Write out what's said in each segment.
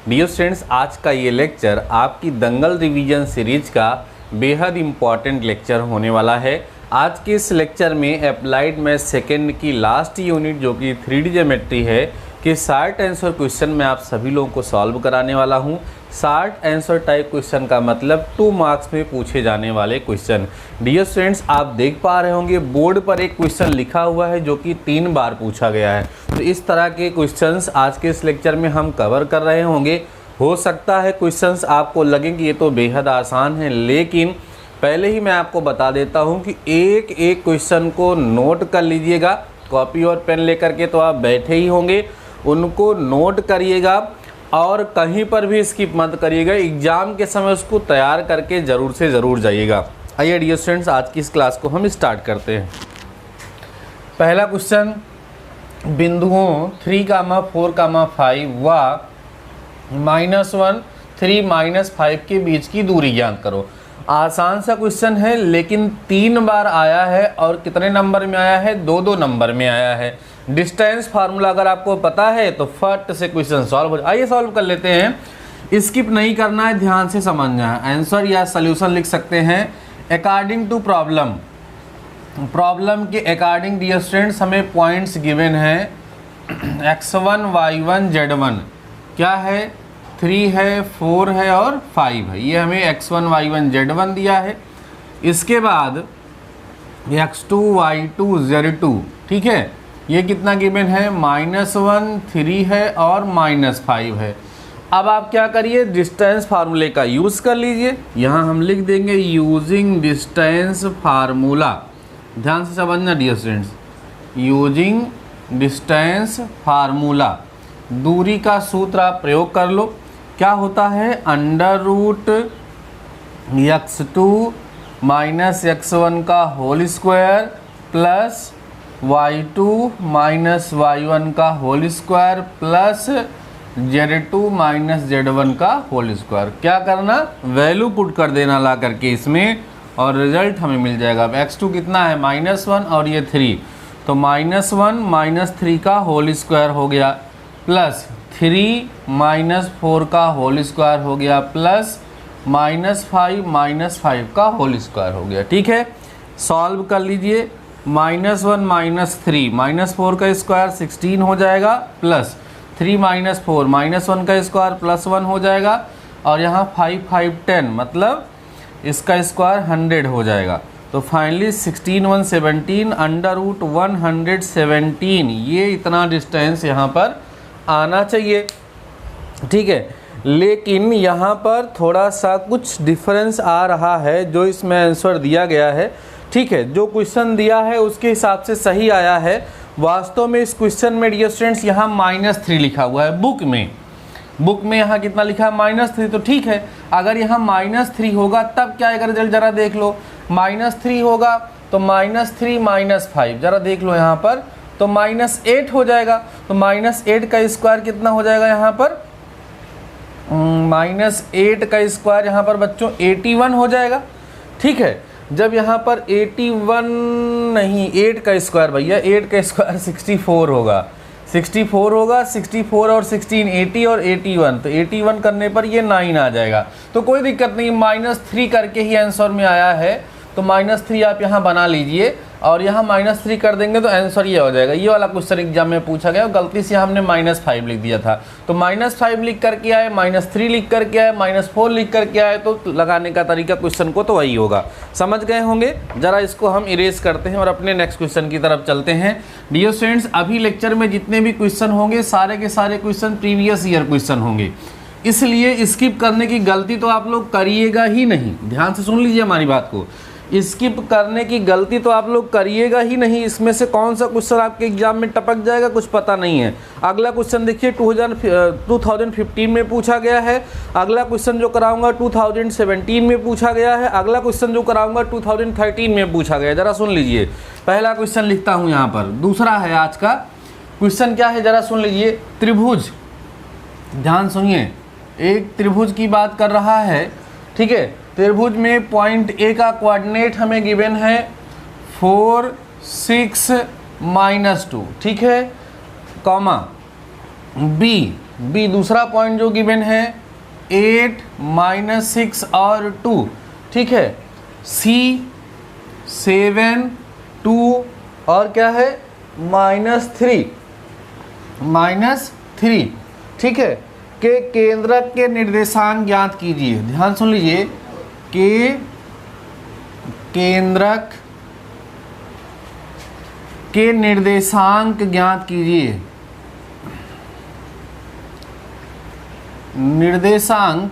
Dear students, आज का ये लेक्चर आपकी दंगल रिवीजन सीरीज का बेहद इम्पॉर्टेंट लेक्चर होने वाला है। आज के इस लेक्चर में अप्लाइड मैथ सेकेंड की लास्ट यूनिट जो कि 3D ज्योमेट्री है कि 60 आंसर क्वेश्चन मैं आप सभी लोगों को सॉल्व कराने वाला हूँ। 60 आंसर टाइप क्वेश्चन का मतलब 2 मार्क्स में पूछे जाने वाले क्वेश्चन। डियर स्टूडेंट्स, आप देख पा रहे होंगे बोर्ड पर एक क्वेश्चन लिखा हुआ है जो कि 3 बार पूछा गया है। तो इस तरह के क्वेश्चंस आज के इस लेक्चर में हम कवर कर रहे होंगे। हो सकता है क्वेश्चंस आपको लगे कि ये तो बेहद आसान है, लेकिन पहले ही मैं आपको बता देता हूं कि एक एक क्वेश्चन को नोट कर लीजिएगा। कॉपी और पेन लेकर के तो आप बैठे ही होंगे, उनको नोट करिएगा और कहीं पर भी स्किप मत करिएगा। एग्ज़ाम के समय उसको तैयार करके ज़रूर से ज़रूर जाइएगा। आइए डियर स्टूडेंट्स, आज की इस क्लास को हम स्टार्ट करते हैं। पहला क्वेश्चन, बिंदुओं 3, 4, 5 व -1, 3, -5 के बीच की दूरी ज्ञात करो। आसान सा क्वेश्चन है, लेकिन 3 बार आया है और कितने नंबर में आया है? 2-2 नंबर में आया है। डिस्टेंस फार्मूला अगर आपको पता है तो फट से क्वेश्चन सॉल्व हो जाए। आइए सॉल्व कर लेते हैं। स्किप नहीं करना है, ध्यान से समझना है। आंसर या सॉल्यूशन लिख सकते हैं अकॉर्डिंग टू प्रॉब्लम। प्रॉब्लम के अकॉर्डिंग डियर स्टूडेंट्स हमें पॉइंट्स गिवन है x1, y1, z1 क्या है? 3 है, 4 है और 5 है। ये हमें x1, y1, z1 दिया है। इसके बाद x2, y2, z2 ठीक है। ये कितना गिवन है? -1, 3 है और -5 है। अब आप क्या करिए, डिस्टेंस फार्मूले का यूज़ कर लीजिए। यहाँ हम लिख देंगे यूजिंग डिस्टेंस फार्मूला। ध्यान से समझना dear students, using distance formula. दूरी का सूत्र आप प्रयोग कर लो। क्या होता है? √x2 - x1 का whole square plus y2 - y1 का whole square plus z2 - z1 का होल स्क्वायर। क्या करना? वैल्यू पुट कर देना ला करके इसमें, और रिजल्ट हमें मिल जाएगा। अब x2 कितना है? -1 और ये 3, तो -1 - 3 का होल स्क्वायर हो गया प्लस 3 - 4 का होल स्क्वायर हो गया प्लस -5 - 5 का होल स्क्वायर हो गया। ठीक है, सॉल्व कर लीजिए। -1 - 3 -4 का स्क्वायर 16 हो जाएगा प्लस 3 - 4 -1 का स्क्वायर +1 हो जाएगा, और यहाँ 5 5 10 मतलब इसका स्क्वायर 100 हो जाएगा। तो फाइनली 16 1 17 √117 ये इतना डिस्टेंस यहाँ पर आना चाहिए। ठीक है, लेकिन यहाँ पर थोड़ा सा कुछ डिफरेंस आ रहा है जो इसमें आंसर दिया गया है। ठीक है, जो क्वेश्चन दिया है उसके हिसाब से सही आया है। वास्तव में इस क्वेश्चन में डियर स्टूडेंट्स यहाँ -3 लिखा हुआ है बुक में यहाँ कितना लिखा है? -3। तो ठीक है, अगर यहाँ -3 होगा तब क्या आएगा रिजल्ट? जरा देख लो। -3 होगा तो -3 - 5 जरा देख लो यहाँ पर, तो -8 हो जाएगा। तो -8 का स्क्वायर कितना हो जाएगा यहाँ पर? -8 का स्क्वायर यहाँ पर बच्चों 81 हो जाएगा। ठीक है, जब यहाँ पर 81 नहीं, 8 का स्क्वायर भैया, 8 का स्क्वायर 64 होगा। 64 होगा, 64 और 16 80 और 81, तो 81 करने पर ये 9 आ जाएगा। तो कोई दिक्कत नहीं, -3 करके ही आंसर में आया है, तो -3 आप यहाँ बना लीजिए और यहाँ -3 कर देंगे तो आंसर ये हो जाएगा। ये वाला क्वेश्चन एग्जाम में पूछा गया, गलती से हमने -5 लिख दिया था। तो -5 लिख करके आए, -3 लिख करके आए, -4 लिख करके आए, तो लगाने का तरीका क्वेश्चन को तो वही होगा। समझ गए होंगे। जरा इसको हम इरेज करते हैं और अपने नेक्स्ट क्वेश्चन की तरफ चलते हैं। डियर स्टूडेंट्स, अभी लेक्चर में जितने भी क्वेश्चन होंगे सारे के सारे क्वेश्चन प्रीवियस ईयर क्वेश्चन होंगे, इसलिए स्किप करने की गलती तो आप लोग करिएगा ही नहीं। ध्यान से सुन लीजिए हमारी बात को, स्किप करने की गलती तो आप लोग करिएगा ही नहीं। इसमें से कौन सा क्वेश्चन आपके एग्जाम में टपक जाएगा कुछ पता नहीं है। अगला क्वेश्चन देखिए 2015 में पूछा गया है। अगला क्वेश्चन जो कराऊंगा 2017 में पूछा गया है। अगला क्वेश्चन जो कराऊंगा 2013 में पूछा गया है। जरा सुन लीजिए, पहला क्वेश्चन लिखता हूँ यहाँ पर। दूसरा है आज का क्वेश्चन, क्या है जरा सुन लीजिए। त्रिभुज, ध्यान सुनिए, एक त्रिभुज की बात कर रहा है। ठीक है, त्रिभुज में पॉइंट ए का कोऑर्डिनेट हमें गिवन है 4 6 -2। ठीक है, कॉमा बी बी दूसरा पॉइंट जो गिवन है 8 माइनस 6 और 2, ठीक है। सी 7 2 और क्या है -3, ठीक है। के केंद्रक के निर्देशांक ज्ञात कीजिए। ध्यान सुन लीजिए, के केंद्रक के निर्देशांक ज्ञात कीजिए। निर्देशांक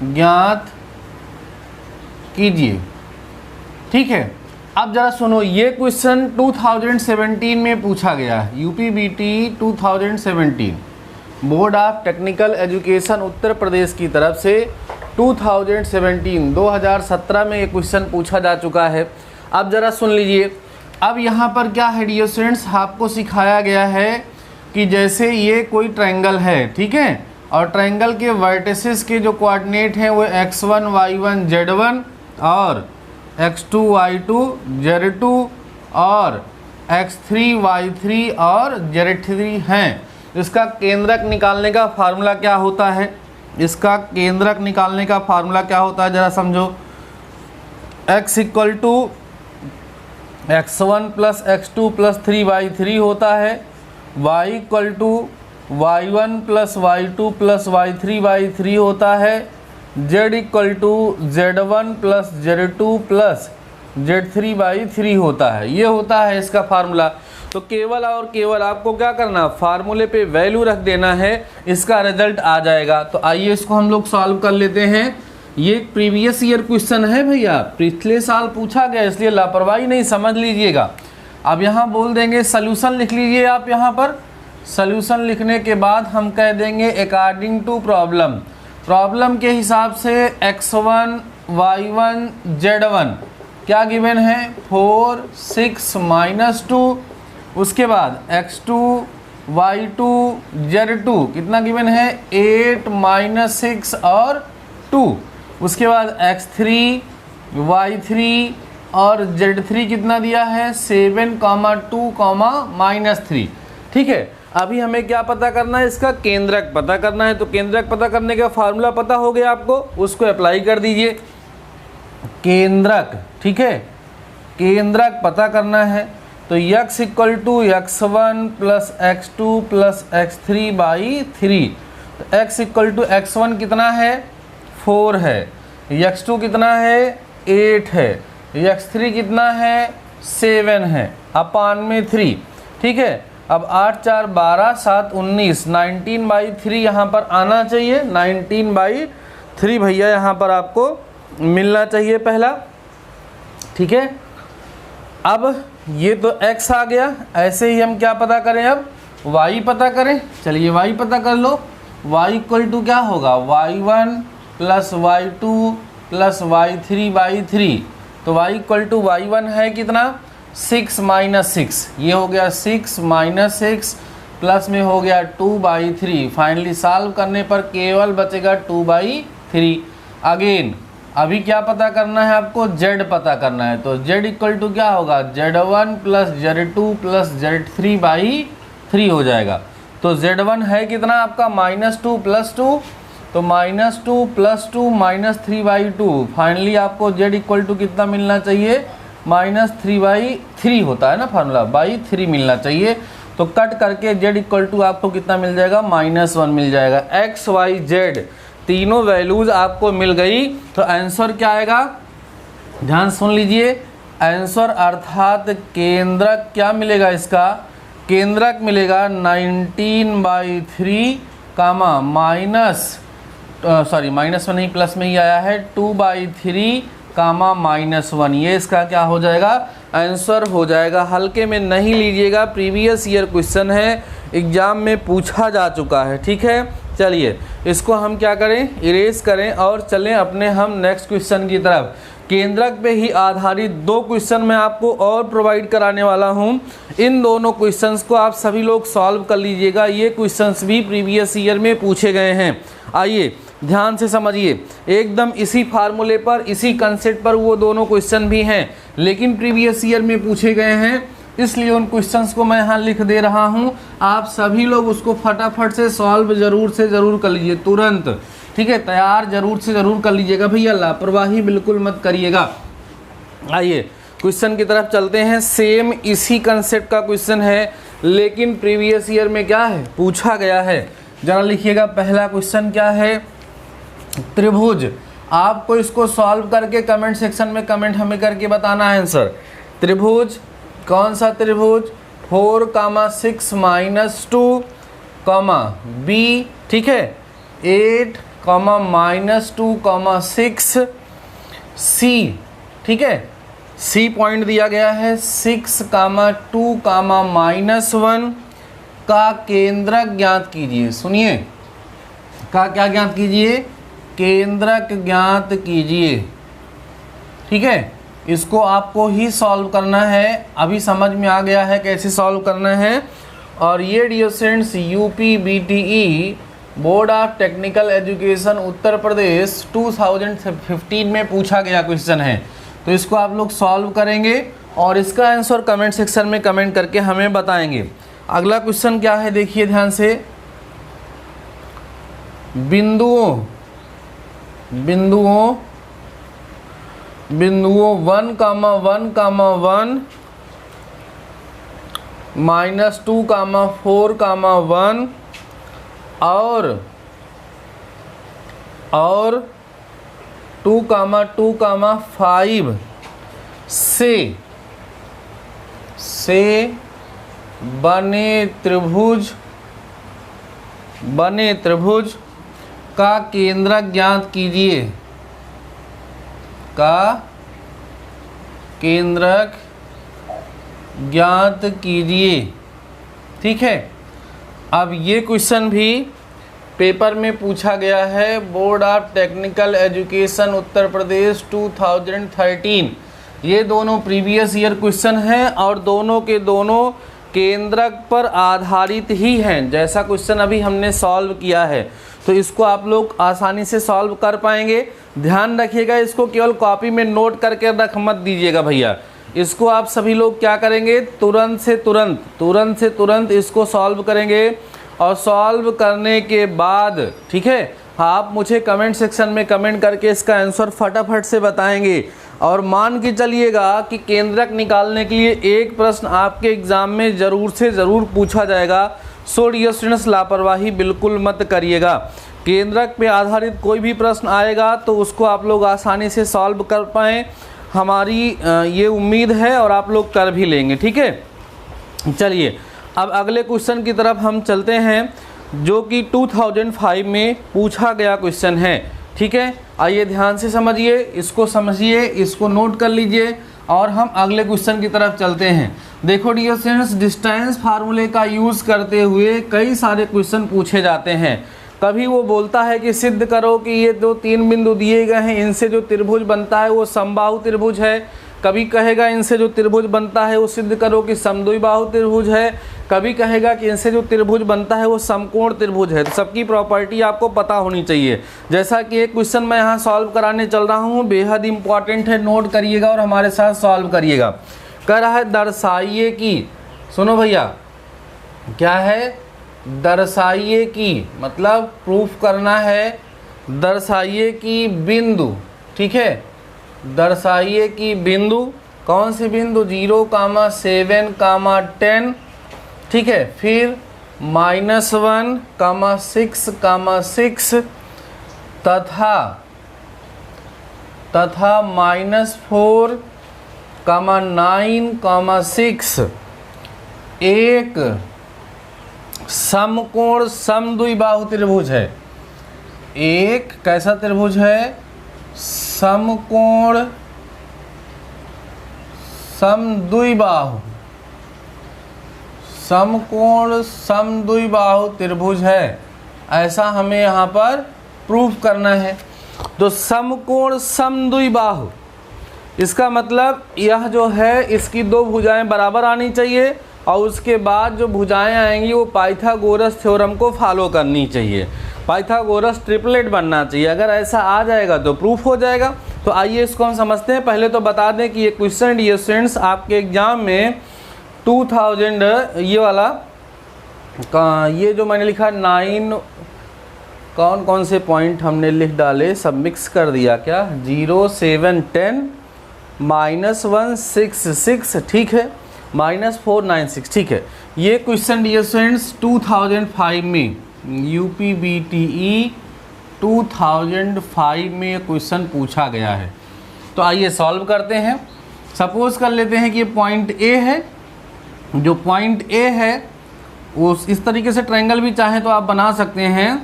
ज्ञात कीजिए, ठीक है। अब जरा सुनो, ये क्वेश्चन 2017 में पूछा गया है, यूपीबीटी 2017, board of technical education Uttar प्रदेश की तरफ से 2017 में ये क्वेश्चन पूछा जा चुका है। अब जरा सुन लीजिए, अब यहाँ पर क्या है डियर स्टूडेंट्स, आपको सिखाया गया है कि जैसे ये कोई ट्रायंगल है, ठीक है, और ट्रायंगल के वर्टिसेस के जो कोऑर्डिनेट हैं वो x1 y1 z1 और x2 y2 z2 और x3 y3 और z3 हैं। इसका केंद्रक निकालने का फार्मूला क्या होता है? इसका केंद्रक निकालने का फार्मूला क्या होता है जरा समझो। x equal to x1 plus x2 plus 3y3 होता है, y equal to y1 plus y2 plus y3 होता है, z equal to z1 plus z2 plus z3 होता है। ये होता है इसका फार्मूला। तो केवल और केवल आपको क्या करना, फार्मूले पे वैल्यू रख देना है, इसका रिजल्ट आ जाएगा। तो आइए इसको हम लोग सॉल्व कर लेते हैं। ये प्रीवियस ईयर क्वेश्चन है भैया, पिछले साल पूछा गया, इसलिए लापरवाही नहीं, समझ लीजिएगा। अब यहाँ बोल देंगे सॉल्यूशन लिख लीजिए आप। यहाँ पर सॉल्यूशन लिखने के बाद हम कह देंगे अकॉर्डिंग टू प्रॉब्लम, प्रॉब्लम के हिसाब से x1 y1 z1 क्या गिवन है 4 6 -2, उसके बाद x2 y2 z2 कितना गिवन है 8 -6 और 2, उसके बाद x3 y3 और z3 कितना दिया है 7, 2, -3, ठीक है। अभी हमें क्या पता करना है, इसका केंद्रक पता करना है। तो केंद्रक पता करने का फार्मूला पता हो गया आपको, उसको अप्लाई कर दीजिए। केंद्रक, ठीक है, केंद्रक पता करना है तो x equal to x1 plus x2 plus x3/3। तो x इक्वल टू x1 कितना है 4 है, x2 कितना है 8 है, x3 कितना है 7 है, अपान में 3, ठीक है। अब 8 4 12 7 19, 19/3 यहाँ पर आना चाहिए, 19/3 भैया यहाँ पर आपको मिलना चाहिए पहला, ठीक है। अब ये तो x आ गया, ऐसे ही हम क्या पता करें, अब y पता करें। चलिए y पता कर लो। y इक्वल टू क्या होगा y1 plus y2 plus y3/3। तो y इक्वल टू y1 है कितना 6 -6, ये हो गया 6 -6 प्लस में हो गया 2/3। फाइनली सॉल्व करने पर केवल बचेगा 2/3। अगेन अभी क्या पता करना है आपको, z पता करना है। तो z इक्वल टू क्या होगा z1 plus z2 plus z3/3 हो जाएगा। तो z1 है कितना आपका -2 प्लस 2, तो -2 प्लस 2 -3/2। फाइनली आपको z इक्वल टू कितना मिलना चाहिए -3/3 होता है ना फार्मूला, /3 मिलना चाहिए। तो कट करके z इक्वल टू आपको कितना मिल जाएगा -1 मिल जाएगा। x y z तीनों वैल्यूज आपको मिल गई। तो आंसर क्या आएगा, ध्यान सुन लीजिए, आंसर अर्थात केंद्रक क्या मिलेगा, इसका केंद्रक मिलेगा 19/3 माइनस में नहीं प्लस में ही आया है 2/3 -1। ये इसका क्या हो जाएगा, आंसर हो जाएगा। हल्के में नहीं लीजिएगा, प्रीवियस ईयर क्वेश्चन है, एग्जाम में पूछा जा चुका है, ठीक है। चलिए इसको हम क्या करें, इरेज करें और चलें अपने हम नेक्स्ट क्वेश्चन की तरफ। केंद्रक पे ही आधारित 2 क्वेश्चन मैं आपको और प्रोवाइड कराने वाला हूं। इन दोनों क्वेश्चंस को आप सभी लोग सॉल्व कर लीजिएगा। ये क्वेश्चंस भी प्रीवियस ईयर में पूछे गए हैं। आइए ध्यान से समझिए, एकदम इसी फार्मूले पर, इसी कंसेप्ट पर वो दोनों क्वेश्चन भी हैं, लेकिन प्रीवियस ईयर में पूछे गए हैं। इसलिए उन क्वेश्चंस को मैं यहाँ लिख दे रहा हूँ। आप सभी लोग उसको फटाफट से सॉल्व जरूर से ज़रूर कर लीजिए तुरंत, ठीक है। तैयार जरूर से ज़रूर कर लीजिएगा भैया, लापरवाही बिल्कुल मत करिएगा। आइए क्वेश्चन की तरफ चलते हैं। सेम इसी कंसेप्ट का क्वेश्चन है, लेकिन प्रीवियस ईयर में क्या है पूछा गया है, जरा लिखिएगा। पहला क्वेश्चन क्या है, त्रिभुज। आपको इसको सॉल्व करके कमेंट सेक्शन में कमेंट हमें करके बताना है आंसर। त्रिभुज, कौन सा त्रिभुज, 4, 6, -2, बी, ठीक है, 8, -2, 6, सी, ठीक है। सी पॉइंट दिया गया है 6, 2, -1 का केंद्रक ज्ञात कीजिए। सुनिए, का क्या ज्ञात कीजिए, केंद्रक ज्ञात कीजिए, ठीक है। इसको आपको ही सॉल्व करना है, अभी समझ में आ गया है कैसे सॉल्व करना है। और ये dear students UP BTE board of technical education Uttar Pradesh 2015 में पूछा गया क्वेश्चन है। तो इसको आप लोग सॉल्व करेंगे और इसका आंसर कमेंट सेक्शन में कमेंट करके हमें बताएंगे। अगला क्वेश्चन क्या है देखिए ध्यान से, बिंदुओं 1, 1, -2, 4, 1 और 2, 2, 5 से बने त्रिभुज का केंद्रक ज्ञात कीजिए, का केंद्रक ज्ञात कीजिए, ठीक है। अब ये क्वेश्चन भी पेपर में पूछा गया है, board of technical education Uttar प्रदेश 2013। ये दोनों प्रीवियस ईयर क्वेश्चन हैं और दोनों के दोनों केंद्रक पर आधारित ही हैं, जैसा क्वेश्चन अभी हमने सॉल्व किया है। तो इसको आप लोग आसानी से सॉल्व कर पाएंगे। ध्यान रखिएगा, इसको केवल कॉपी में नोट करके रख मत दीजिएगा भैया। इसको आप सभी लोग क्या करेंगे, तुरंत से तुरंत इसको सॉल्व करेंगे। और सॉल्व करने के बाद, ठीक है, आप मुझे कमेंट सेक्शन में कमेंट करके इसका आंसर फटाफट से बताएंगे। और मान के चलिएगा कि केंद्रक निकालने के लिए एक प्रश्न आपके एग्ज़ाम में ज़रूर से ज़रूर पूछा जाएगा। सो डियर स्टूडेंट्स, लापरवाही बिल्कुल मत करिएगा। केंद्रक पे आधारित कोई भी प्रश्न आएगा तो उसको आप लोग आसानी से सॉल्व कर पाएँ, हमारी ये उम्मीद है, और आप लोग कर भी लेंगे, ठीक है। चलिए अब अगले क्वेश्चन की तरफ हम चलते हैं, जो कि 2005 में पूछा गया क्वेश्चन है, ठीक है। आइए ध्यान से समझिए, इसको नोट कर लीजिए और हम अगले क्वेश्चन की तरफ चलते हैं। देखो डियर स्टूडेंट्स, डिस्टेंस फार्मूले का यूज़ करते हुए कई सारे क्वेश्चन पूछे जाते हैं। कभी वो बोलता है कि सिद्ध करो कि ये जो 3 बिंदु दिए गए हैं इनसे जो त्रिभुज बनता है वो समबाहु त्रिभुज है। कभी कहेगा इनसे जो त्रिभुज बनता है वो सिद्ध करो कि समद्विबाहु त्रिभुज है। कभी कहेगा कि इनसे जो त्रिभुज बनता है वो समकोण त्रिभुज है। तो सबकी प्रॉपर्टी आपको पता होनी चाहिए। जैसा कि एक क्वेश्चन मैं यहाँ सॉल्व कराने चल रहा हूँ, बेहद इंपॉर्टेंट है, नोट करिएगा और हमारे साथ सॉल्व करिएगा। कह रहा है दर्शाइए कि, सुनो भैया, क्या है, दर्शाइए कि, मतलब प्रूफ करना है, दर्शाइए कि बिंदु, ठीक है, दर्शाइए कि बिंदु, कौन से बिंदु, 0, 7, 10, ठीक है, फिर -1, 6, 6 तथा -4, 9, 6 एक समकोण समद्विबाहु त्रिभुज है। एक कैसा त्रिभुज है, समकोण समद्विबाहु, समकोण समद्विबाहु त्रिभुज है, ऐसा हमें यहाँ पर प्रूफ करना है। तो समकोण समद्विबाहु, इसका मतलब यह जो है इसकी 2 भुजाएं बराबर आनी चाहिए और उसके बाद जो भुजाएं आएंगी वो पाइथागोरस थ्योरम को फॉलो करनी चाहिए। पाइथागोरस ट्रिपलेट बनना चाहिए। अगर ऐसा आ जाएगा तो प्रूफ हो जाएगा। तो आइए इसको हम समझते हैं। पहले तो बता दें कि ये क्वेश्चन डियर स्टूडेंट्स आपके एग्जाम में 2000 ये वाला ये जो मैंने लिखा 9 कौन कौन से पॉइंट हमने लिख डाले, सब मिक्स कर दिया क्या, 0 7 10 -1 6 6 ठीक है, -4 9 6 ठीक है। ये क्वेश्चन डियर स्टूडेंट्स 2005 में UPBTE 2005 में ये क्वेश्चन पूछा गया है। तो आइए सॉल्व करते हैं। सपोज कर लेते हैं कि ये पॉइंट ए है, जो पॉइंट ए है उस इस तरीके से ट्रायंगल भी चाहे तो आप बना सकते हैं।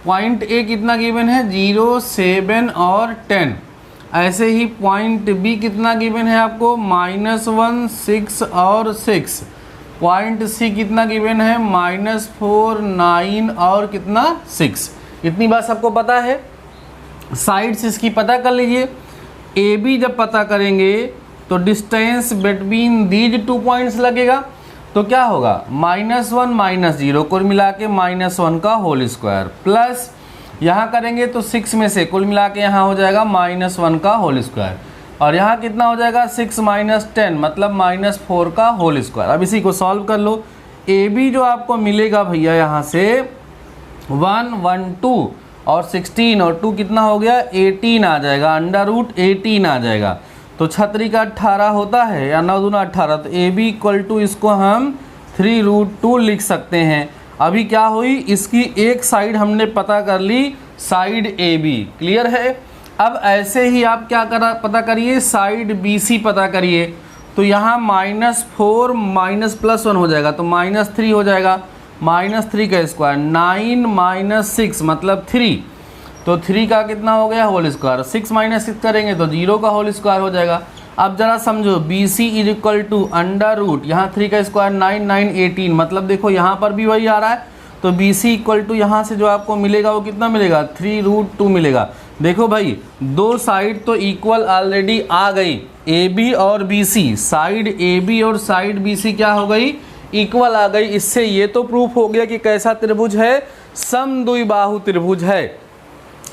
पॉइंट ए कितना गिवन है, 0 7 और 10। ऐसे ही पॉइंट बी कितना गिवन है आपको, -1 6 और 6। पॉइंट सी कितना गिवन है, -4 9 और कितना 6। इतनी बात सबको पता है। साइड्स इसकी पता कर लीजिए। ए बी जब पता करेंगे तो डिस्टेंस बिटवीन दीज 2 पॉइंट्स लगेगा। तो क्या होगा, -1 -0 कुल मिला के -1 का होल स्क्वायर, प्लस यहाँ करेंगे तो 6 में से कुल मिला के यहाँ हो जाएगा -1 का होल स्क्वायर, और यहाँ कितना हो जाएगा 6 - 10 मतलब -4 का होल स्क्वायर। अब इसी को सॉल्व कर लो। ए बी जो आपको मिलेगा भैया यहाँ से 1 1 2 और 16 और 2 कितना हो गया 18 आ जाएगा, √18 आ जाएगा। तो छतरी का 18 होता है या 9 दूना 18, तो ए बी इक्वल टू इसको हम 3√2 लिख सकते हैं। अभी क्या हुई, इसकी एक साइड हमने पता कर ली, साइड ए बी, क्लियर है। अब ऐसे ही आप क्या पता करिए, साइड बी सी पता करिए। तो यहाँ -4 +1 हो जाएगा तो -3 हो जाएगा, -3 का स्क्वायर, 9 - 6 मतलब 3, तो 3 का कितना हो गया होल स्क्वायर, 6 - 6 करेंगे तो 0 का होल स्क्वायर हो जाएगा। अब जरा समझो, B C is equal to √ यहाँ 3 का स्क्वायर 9 9 18 मतलब देखो यहाँ पर भी वही आ रहा है। तो बी सी इक्वल टू यहाँ से जो आपको मिलेगा वो कितना मिलेगा, 3√2 मिलेगा। देखो भाई दो साइड तो इक्वल ऑलरेडी आ गई, ए बी और B C, side A B और साइड बी सी क्या हो गई, इक्वल आ गई। इससे ये तो प्रूफ हो गया कि कैसा त्रिभुज है, समद्विबाहु त्रिभुज है।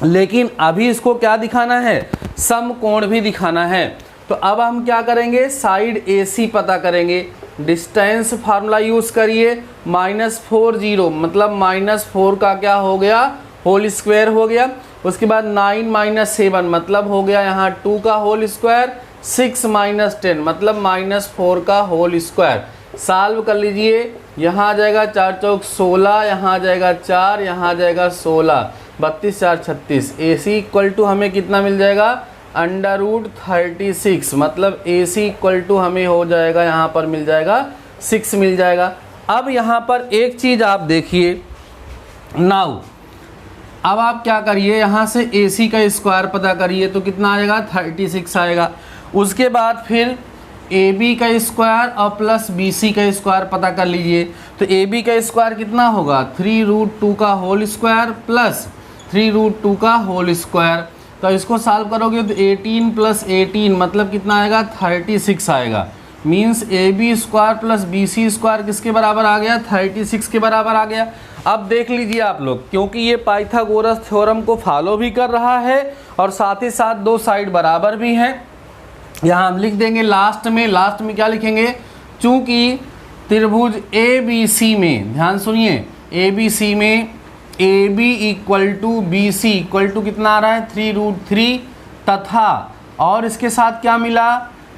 लेकिन अभी इसको क्या दिखाना है, समकोण भी दिखाना है। तो अब हम क्या करेंगे, साइड AC पता करेंगे। डिस्टेंस फार्मूला यूज़ करिए, -40 मतलब -4 का क्या हो गया होल स्क्वायर हो गया। उसके बाद 9 - 7 मतलब हो गया यहाँ 2 का होल स्क्वायर, 6 - 10 मतलब -4 का होल स्क्वायर। सॉल्व कर लीजिए, यहाँ आ जाएगा 4 चौक 16, यहाँ आ जाएगा 4, यहाँ आ जाएगा 16, 32 4 36। AC इक्वल टू हमें कितना मिल जाएगा, √36 मतलब AC इक्वल टू हमें हो जाएगा, यहाँ पर मिल जाएगा 6 मिल जाएगा। अब यहाँ पर एक चीज़ आप देखिए, नाउ अब आप क्या करिए, यहाँ से AC का स्क्वायर पता करिए तो कितना आएगा 36 आएगा। उसके बाद फिर AB का स्क्वायर और प्लस BC का स्क्वायर पता कर लीजिए। तो AB का स्क्वायर कितना होगा, 3√2 का होल स्क्वायर प्लस 3√2 का होल स्क्वायर। तो इसको सॉल्व करोगे तो 18 + 18 मतलब कितना आएगा 36 आएगा। Means AB square plus BC square किसके बराबर आ गया, 36 के बराबर आ गया। अब देख लीजिए आप लोग, क्योंकि ये पाइथागोरस थ्योरम को फॉलो भी कर रहा है और साथ ही साथ दो साइड बराबर भी हैं। यहाँ हम लिख देंगे लास्ट में क्या लिखेंगे, चूँकि त्रिभुज ABC में, ध्यान सुनिए, ABC में AB equal to BC equal to कितना आ रहा है 3√3 तथा और इसके साथ क्या मिला,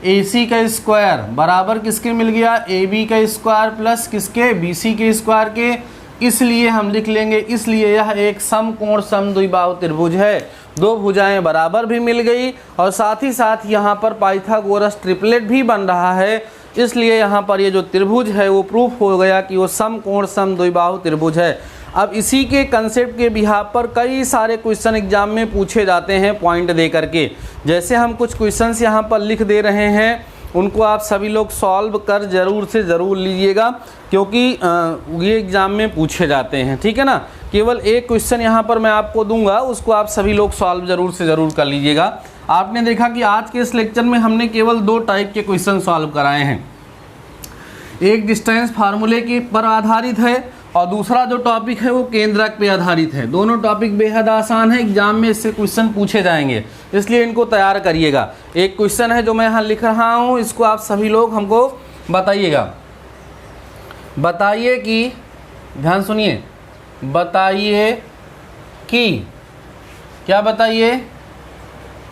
AC का स्क्वायर बराबर किसके मिल गया, AB का स्क्वायर प्लस किसके, BC के स्क्वायर के। इसलिए हम लिख लेंगे, इसलिए यह एक समकोण समद्विबाहु त्रिभुज है। दो भुजाएं बराबर भी मिल गई और साथ ही साथ यहाँ पर पाइथागोरस ट्रिपलेट भी बन रहा है। इसलिए यहाँ पर ये जो त्रिभुज है वो प्रूफ हो गया कि वो समकोण समद्विबाहु त्रिभुज है। अब इसी के कंसेप्ट के बिहाफ पर कई सारे क्वेश्चन एग्जाम में पूछे जाते हैं पॉइंट दे करके। जैसे हम कुछ क्वेश्चंस यहाँ पर लिख दे रहे हैं, उनको आप सभी लोग सॉल्व कर ज़रूर से ज़रूर लीजिएगा, क्योंकि ये एग्ज़ाम में पूछे जाते हैं, ठीक है ना। केवल एक क्वेश्चन यहाँ पर मैं आपको दूंगा, उसको आप सभी लोग सॉल्व ज़रूर से ज़रूर कर लीजिएगा। आपने देखा कि आज के इस लेक्चर में हमने केवल दो टाइप के क्वेश्चन सॉल्व कराए हैं। एक डिस्टेंस फार्मूले के पर आधारित है और दूसरा जो टॉपिक है वो केंद्रक पे आधारित है। दोनों टॉपिक बेहद आसान है, एग्जाम में इससे क्वेश्चन पूछे जाएंगे, इसलिए इनको तैयार करिएगा। एक क्वेश्चन है जो मैं यहाँ लिख रहा हूँ, इसको आप सभी लोग हमको बताइएगा। बताइए कि, ध्यान सुनिए, बताइए कि, क्या बताइए,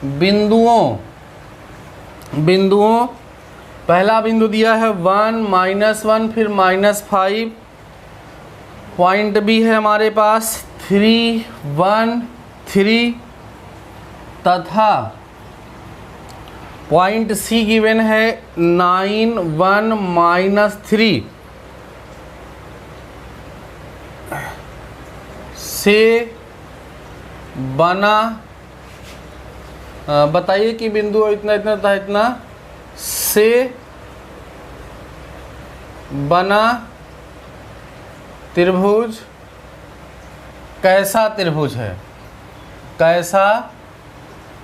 बिंदुओं, पहला बिंदु दिया है 1 -1 फिर -5, पॉइंट भी है हमारे पास 3 1 3 तथा पॉइंट सी गिवन है 9 1 -3 से बना, बताइए कि बिंदु इतना इतना था, इतना से बना त्रिभुज कैसा त्रिभुज है, कैसा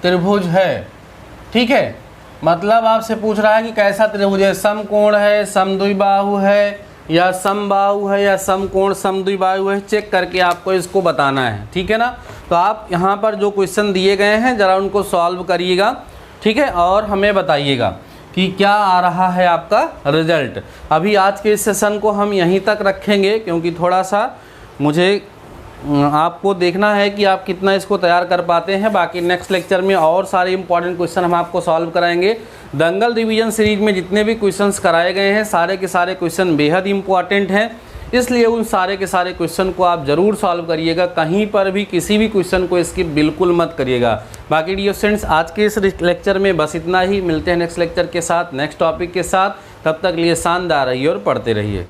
त्रिभुज है। ठीक है, मतलब आपसे पूछ रहा है कि कैसा त्रिभुज है, समकोण है, समद्विबाहु है, या समबाहु है, या समकोण समद्विबाहु है, चेक करके आपको इसको बताना है। ठीक है ना, तो आप यहाँ पर जो क्वेश्चन दिए गए हैं ज़रा उनको सॉल्व करिएगा। ठीक है, और हमें बताइएगा कि क्या आ रहा है आपका रिजल्ट। अभी आज के इस सेशन को हम यहीं तक रखेंगे, क्योंकि थोड़ा सा मुझे आपको देखना है कि आप कितना इसको तैयार कर पाते हैं। बाकी नेक्स्ट लेक्चर में और सारे इंपॉर्टेंट क्वेश्चन हम आपको सॉल्व कराएंगे। दंगल रिवीजन सीरीज में जितने भी क्वेश्चंस कराए गए हैं सारे के सारे क्वेश्चन बेहद इंपॉर्टेंट हैं, इसलिए उन सारे के सारे क्वेश्चन को आप ज़रूर सॉल्व करिएगा। कहीं पर भी किसी भी क्वेश्चन को स्किप बिल्कुल मत करिएगा। बाकी डियर स्टूडेंट्स, आज के इस लेक्चर में बस इतना ही। मिलते हैं नेक्स्ट लेक्चर के साथ, नेक्स्ट टॉपिक के साथ। तब तक लिए शानदार रहिए और पढ़ते रहिए।